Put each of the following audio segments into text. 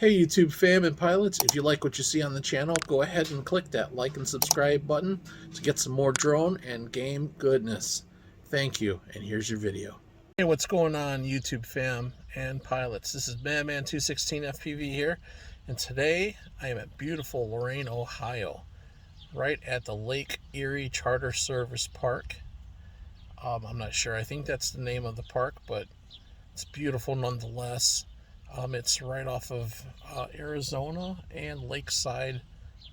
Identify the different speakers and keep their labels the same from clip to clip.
Speaker 1: Hey YouTube fam and pilots, if you like what you see on the channel, go ahead and click that like and subscribe button to get some more drone and game goodness. Thank you, and here's your video. Hey, what's going on YouTube fam and pilots? This is Madman216 FPV here, and today I am at beautiful Lorain, Ohio, right at the Lake Erie Charter Service Park. I'm not sure, I think that's the name of the park, but it's beautiful nonetheless. It's right off of Arizona and Lakeside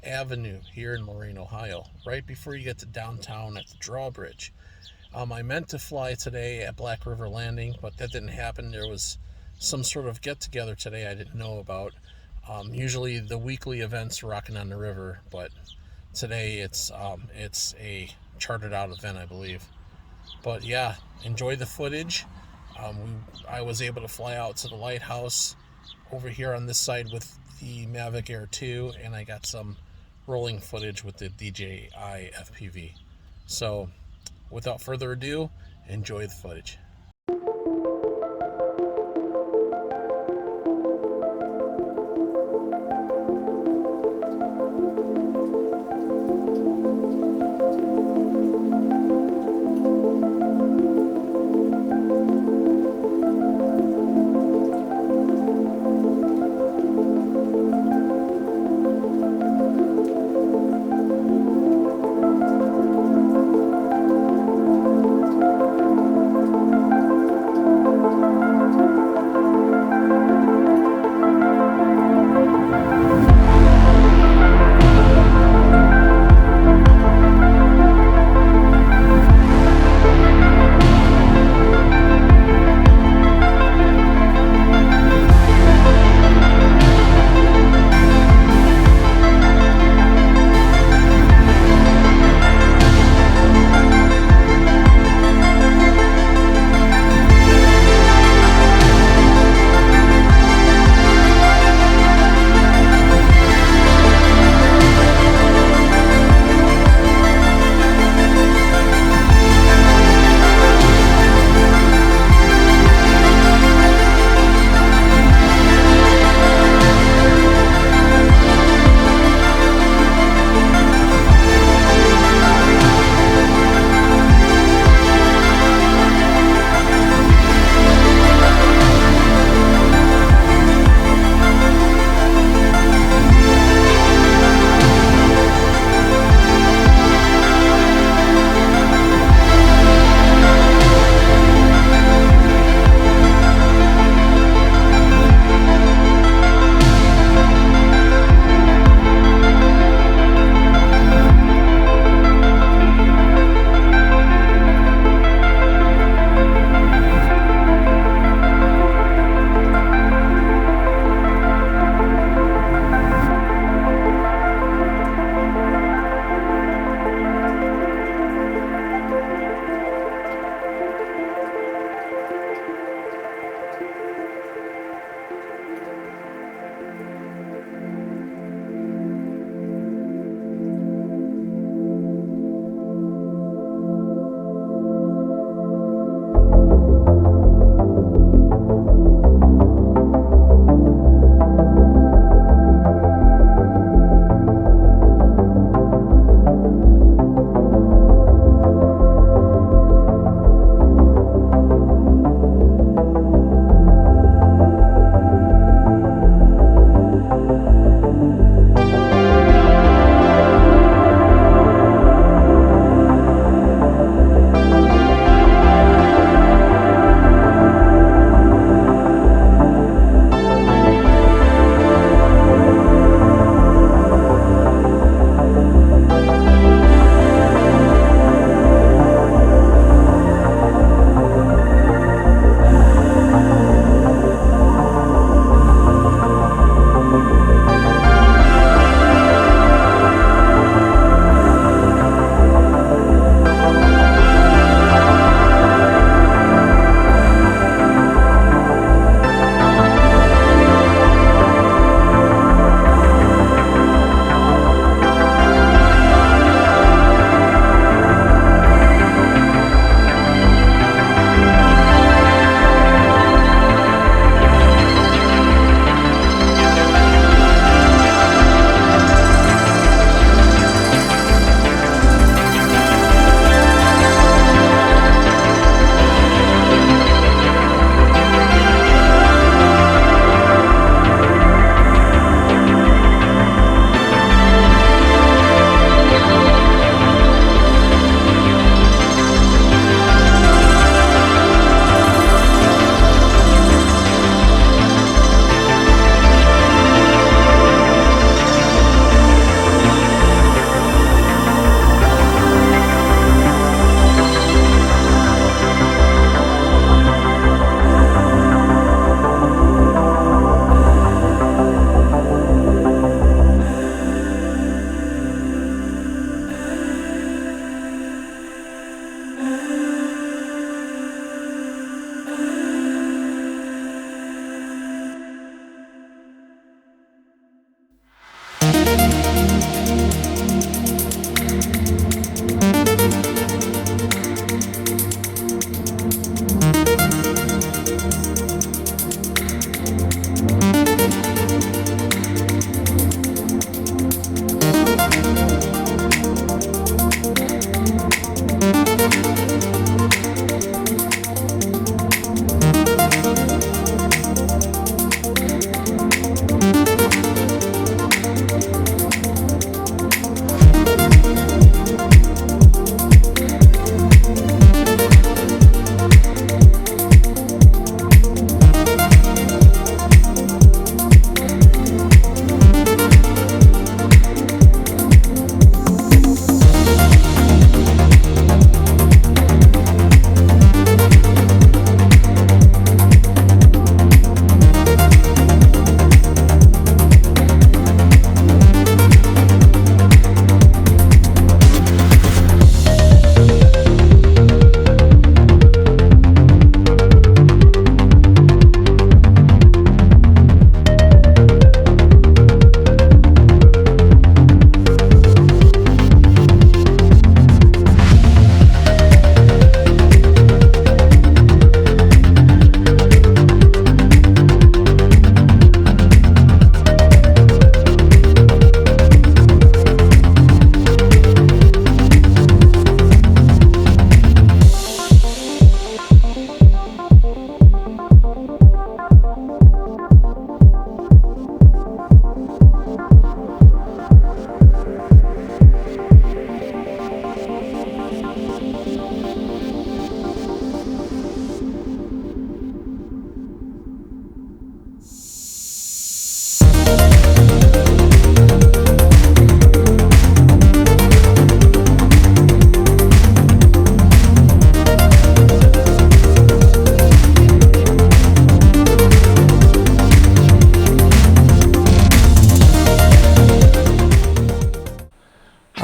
Speaker 1: Avenue here in Lorain, Ohio, right before you get to downtown at the drawbridge. I meant to fly today at Black River Landing, but that didn't happen. There was some sort of get-together today I didn't know about. Usually the weekly events rocking on the river, but today it's a chartered out event, I believe. But yeah, enjoy the footage. I was able to fly out to the Lighthouse over here on this side with the Mavic Air2, and I got some rolling footage with the DJI FPV. So without further ado, enjoy the footage.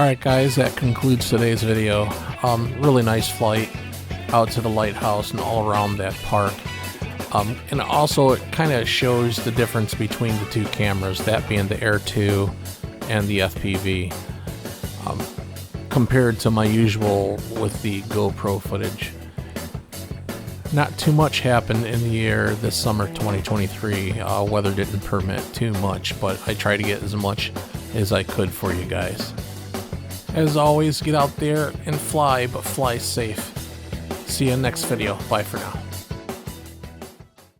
Speaker 1: Alright guys, that concludes today's video. Really nice flight out to the lighthouse and all around that park. And also it kind of shows the difference between the two cameras, that being the Air2 and the FPV, compared to my usual with the GoPro footage. Not too much happened in the air this summer 2023. Weather didn't permit too much, but I tried to get as much as I could for you guys. As always, get out there and fly, but fly safe. See you in the next video. Bye for now.